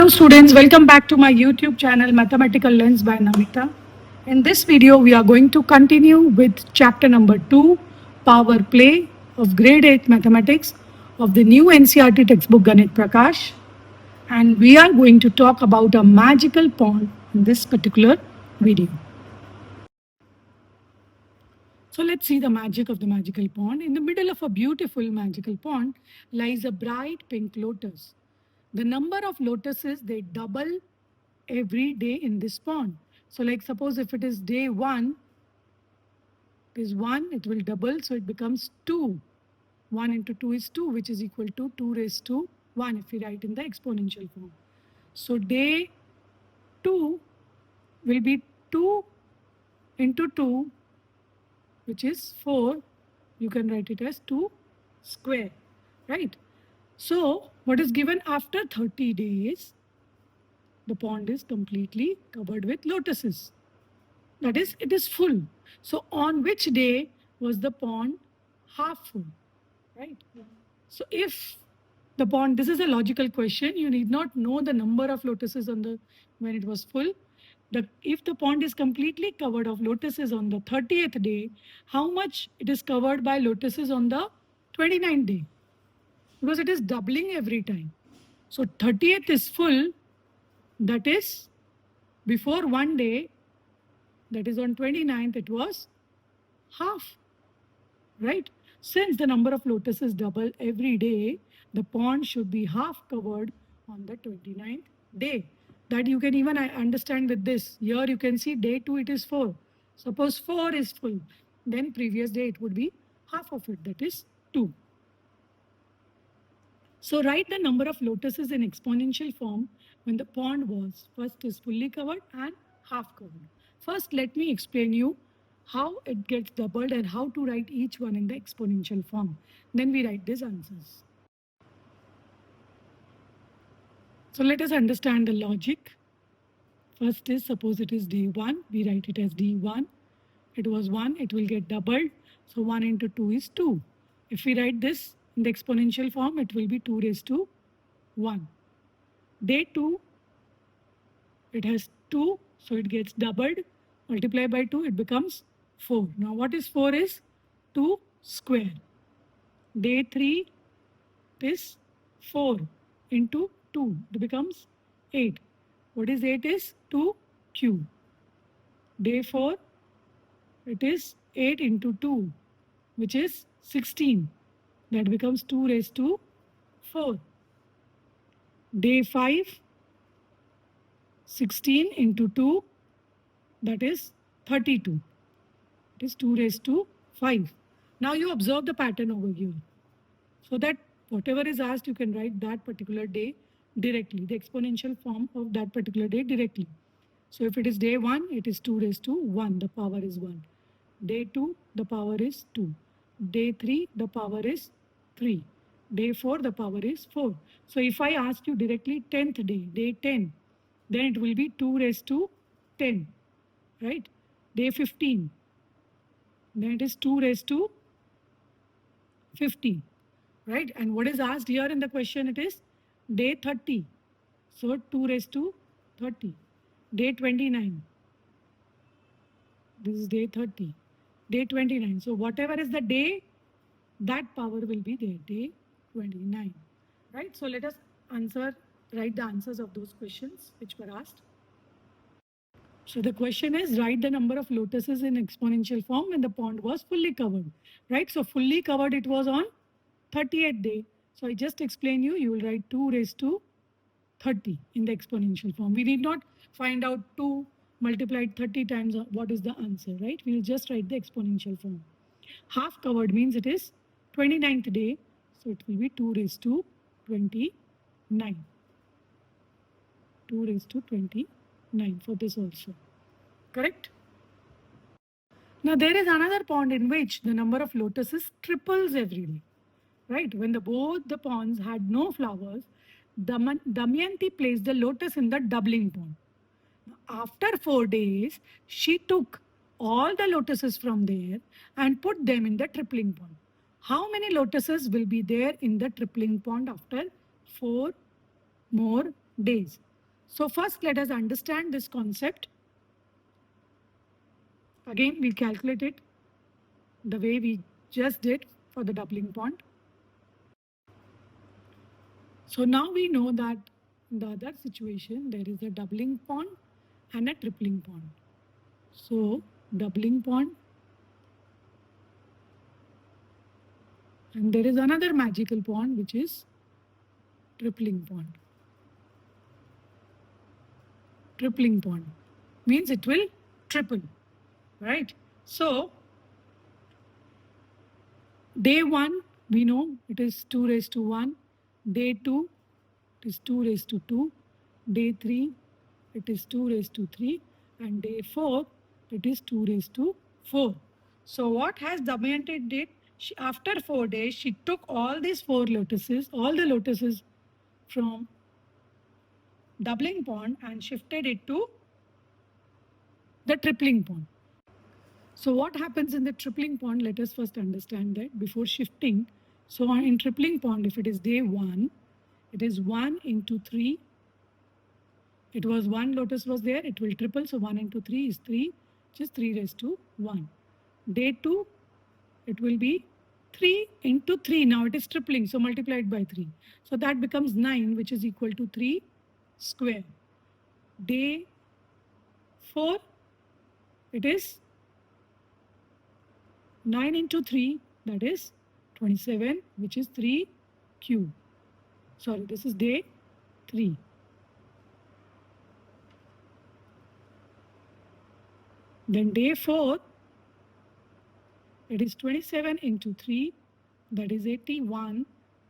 Hello students, welcome back to my YouTube channel Mathematical Lens by Namita. In this video, we are going to continue with chapter number 2, Power Play of grade 8 mathematics of the new NCERT textbook Ganit Prakash. And we are going to talk about a magical pond in this particular video. So let's see the magic of the magical pond. In the middle of a beautiful magical pond lies a bright pink lotus. The number of lotuses, they double every day in this pond. So like suppose if it is day 1, it is 1, it will double, so it becomes 2. 1 into 2 is 2, which is equal to 2 raised to 1 if we write in the exponential form. So day 2 will be 2 into 2, which is 4. You can write it as 2 square, right? So what is given after 30 days? The pond is completely covered with lotuses. That is, it is full. So on which day was the pond half full, right? So if the pond, this is a logical question. You need not know the number of lotuses on the when it was full. If the pond is completely covered of lotuses on the 30th day, how much it is covered by lotuses on the 29th day? Because it is doubling every time. So 30th is full, that is before one day, that is on 29th, it was half, right? Since the number of lotuses double every day, the pond should be half covered on the 29th day. That you can even understand with this. Here you can see day 2 it is 4. Suppose 4 is full, then previous day it would be half of it, that is 2. So write the number of lotuses in exponential form when the pond was first is fully covered and half covered. First, let me explain you how it gets doubled and how to write each one in the exponential form. Then we write these answers. So let us understand the logic. First is, suppose it is day 1, we write it as d1. It was 1, it will get doubled. So 1 into 2 is 2. If we write this in the exponential form, it will be 2 raised to 1. Day 2, it has 2, so it gets doubled. Multiply by 2, it becomes 4. Now what is 4 is 2 square. Day 3 is 4 into 2, it becomes 8. What is 8 is 2 cube. Day 4, it is 8 into 2, which is 16. That becomes 2 raised to 4. Day 5, 16 into 2, that is 32. It is 2 raised to 5. Now you observe the pattern over here. So that whatever is asked, you can write that particular day directly, the exponential form of that particular day directly. So if it is day 1, it is 2 raised to 1, the power is 1. Day 2, the power is 2. Day 3, the power is 3. Day 4, the power is 4. So if I ask you directly 10th day, day 10, then it will be 2 raised to 10, right? Day 15, then it is 2 raised to 50, right? And what is asked here in the question, it is day 30. So 2 raised to 30. Day 29. This is day 30. Day 29. So whatever is the day, that power will be there, day 29, right? So let us write the answers of those questions which were asked. So the question is, write the number of lotuses in exponential form when the pond was fully covered, right? So fully covered, it was on 30th day. So I just explained you will write 2 raised to 30 in the exponential form. We need not find out 2 multiplied 30 times what is the answer, right? We will just write the exponential form. Half covered means it is 29th day. So it will be 2 raised to 29. 2 raised to 29 for this also. Correct? Now there is another pond in which the number of lotuses triples every day. Right? When both the ponds had no flowers, Damayanti placed the lotus in the doubling pond. After 4 days, she took all the lotuses from there and put them in the tripling pond. How many lotuses will be there in the tripling pond after 4 more days? So first let us understand this concept. Again, we calculate it the way we just did for the doubling pond. So now we know that in the other situation, there is a doubling pond and a tripling pond. So doubling pond, and there is another magical pond which is tripling pond. Tripling pond means it will triple, right? So day 1, we know it is 2 raised to 1. Day 2, it is 2 raised to 2. Day 3, it is 2 raised to 3. And day 4, it is 2 raised to 4. So what has Damayanti did? After 4 days, she took all these 4 lotuses, all the lotuses from doubling pond and shifted it to the tripling pond. So what happens in the tripling pond? Let us first understand that before shifting. So in tripling pond, if it is day 1, it is 1 into 3. It was 1 lotus was there, it will triple. So 1 into 3 is 3, which is 3 raised to 1. Day 2, it will be 3 into 3. Now it is tripling, so multiplied by 3. So that becomes 9, which is equal to 3 square. Day 4, it is 9 into 3, that is 27, which is 3 cube. Sorry, this is day 3. Then day 4, it is 27 into 3, that is 81,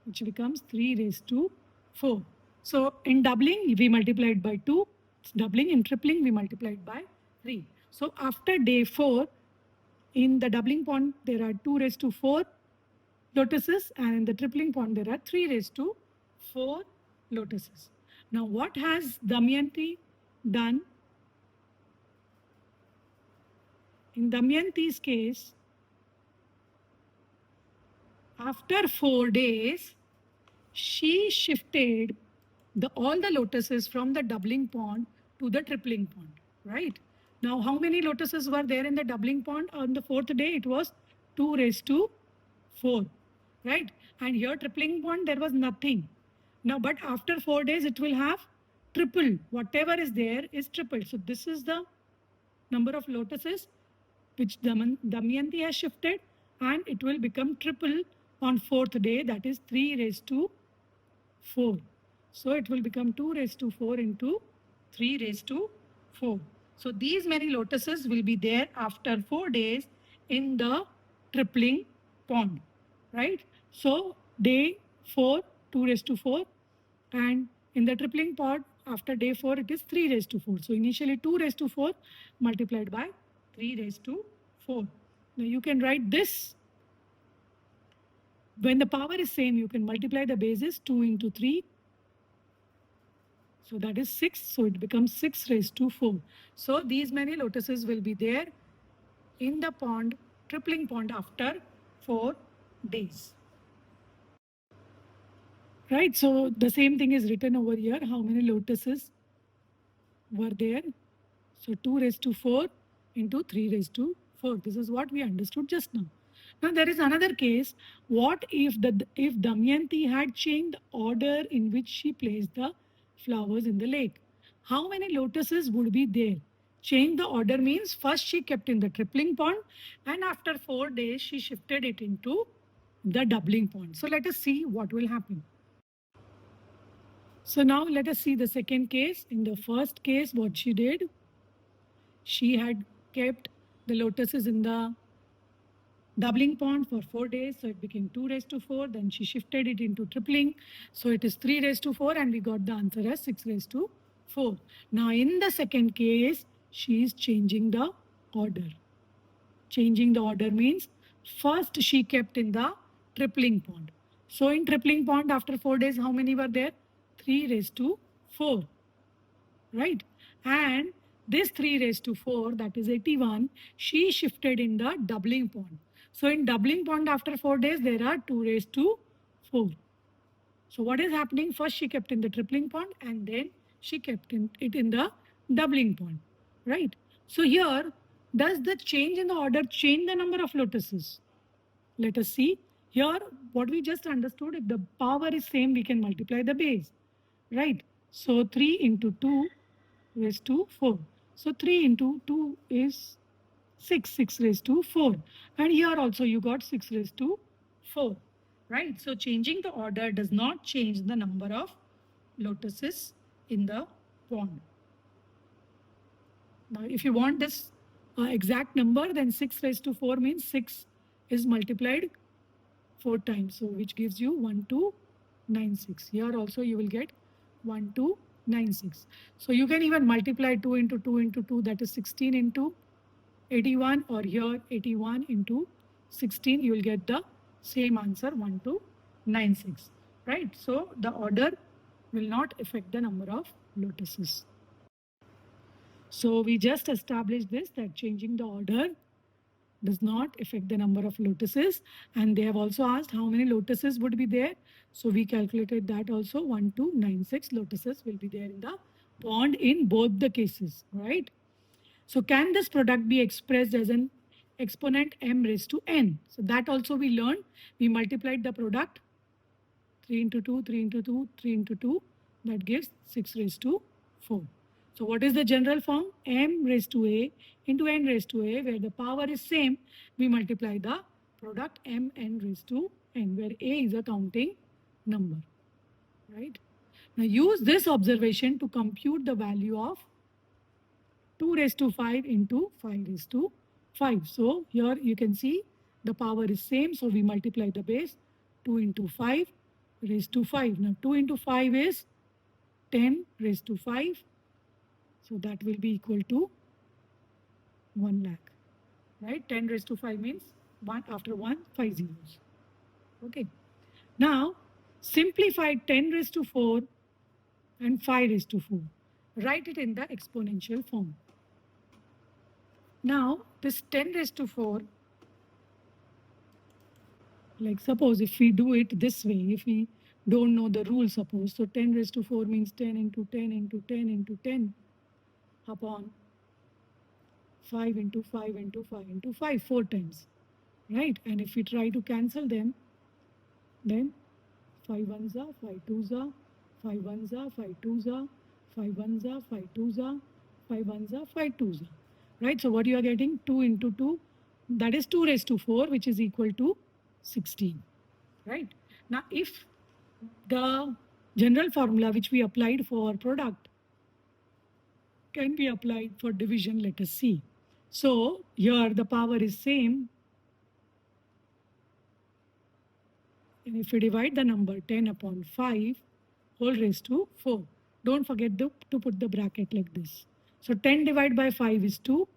which becomes 3 raised to 4. So in doubling, we multiplied by 2. Doubling, in tripling, we multiplied by 3. So after day 4, in the doubling pond, there are 2 raised to 4 lotuses, and in the tripling pond, there are 3 raised to 4 lotuses. Now what has Damayanti done? In Damayanti's case, after 4 days, she shifted all the lotuses from the doubling pond to the tripling pond, right? Now, how many lotuses were there in the doubling pond? On the 4th day, it was 2 raised to 4, right? And here tripling pond, there was nothing. Now, but after 4 days, it will have triple. Whatever is there is triple. So this is the number of lotuses which Damayanti has shifted, and it will become triple on 4th day, that is 3 raised to 4. So it will become 2 raised to 4 into 3 raised to 4. So these many lotuses will be there after 4 days in the tripling pond, right? So day 4, 2 raised to 4, and in the tripling pond after day 4, it is 3 raised to 4. So initially 2 raised to 4 multiplied by 3 raised to 4. Now you can write this. When the power is same, you can multiply the bases. 2 into 3. So that is 6. So it becomes 6 raised to 4. So these many lotuses will be there in the pond, tripling pond after 4 days. Right. So the same thing is written over here. How many lotuses were there? So 2 raised to 4 into 3 raised to 4. This is what we understood just now. Now there is another case. What if Damayanti had changed the order in which she placed the flowers in the lake? How many lotuses would be there? Change the order means first she kept in the tripling pond, and after 4 days she shifted it into the doubling pond. So let us see what will happen. So now let us see the second case. In the first case, what she did, she had kept the lotuses in the doubling pond for 4 days, so it became 2 raised to 4. Then she shifted it into tripling, so it is 3 raised to 4, and we got the answer as 6 raised to 4. Now in the second case, she is changing the order. Changing the order means first she kept in the tripling pond. So in tripling pond, after 4 days, how many were there? 3 raised to 4, right? And this 3 raised to 4, that is 81, she shifted in the doubling pond. So in doubling pond after 4 days, there are 2 raised to 4. So what is happening? First she kept in the tripling pond, and then she kept it in the doubling point, right? So here, does the change in the order change the number of lotuses? Let us see. Here, what we just understood, if the power is same, we can multiply the base, right? So 3 into 2 raised to 4. So 3 into 2 is 6 raised to 4. And here also you got 6 raised to 4, right? So changing the order does not change the number of lotuses in the pond. Now, if you want this exact number, then 6 raised to 4 means 6 is multiplied 4 times. So which gives you 1296. Here also you will get 1296. So you can even multiply 2 into 2 into 2, that is 16 into 81, or here 81 into 16, you will get the same answer, 1296, right? So the order will not affect the number of lotuses. So we just established this, that changing the order does not affect the number of lotuses. And they have also asked how many lotuses would be there. So we calculated that also, 1296 lotuses will be there in the pond in both the cases, right? So can this product be expressed as an exponent m raised to n? So that also we learned. We multiplied the product, 3 into 2, 3 into 2, 3 into 2. That gives 6 raised to 4. So what is the general form? M raised to a into n raised to a, where the power is same. We multiply the product m n raised to n, where a is a counting number, right? Now use this observation to compute the value of 2 raised to 5 into 5 raised to 5. So here you can see the power is same. So we multiply the base, 2 into 5 raised to 5. Now 2 into 5 is 10 raised to 5. So that will be equal to 1 lakh, right? 10 raised to 5 means 1 after 1, 5 zeros. Okay. Now simplify 10 raised to 4 and 5 raised to 4. Write it in the exponential form. Now this 10 raised to 4, like suppose if we do it this way, if we don't know the rule, suppose, so 10 raised to 4 means 10 into 10 into 10 into 10 upon 5 into 5 into 5 into 5, 4 times, right? And if we try to cancel them, then 5 ones are 5 twos are 5 ones are 5 twos are 5 ones are 5 twos are 5 ones are 5 twos are, right? So what you are getting, 2 into 2, that is 2 raised to 4, which is equal to 16, right? Now if the general formula which we applied for product can be applied for division, let us see. So here the power is same, and if we divide the number 10 upon 5 whole raised to 4, don't forget to put the bracket like this. So 10 divided by 5 is 2,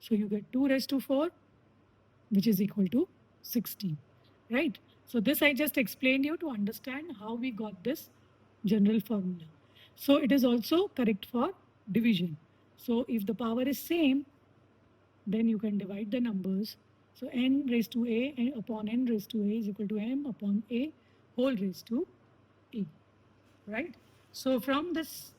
so you get 2 raised to 4, which is equal to 16, right? So this I just explained you to understand how we got this general formula. So it is also correct for division. So if the power is same, then you can divide the numbers. So n raised to a upon n raised to a is equal to m upon a whole raised to e, right? So from this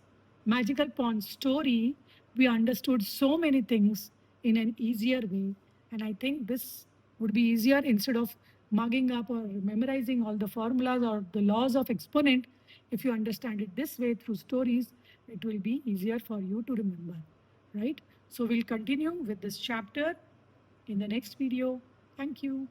magical pond story, we understood so many things in an easier way. And I think this would be easier instead of mugging up or memorizing all the formulas or the laws of exponent. If you understand it this way through stories, it will be easier for you to remember, right? So we'll continue with this chapter in the next video. Thank you.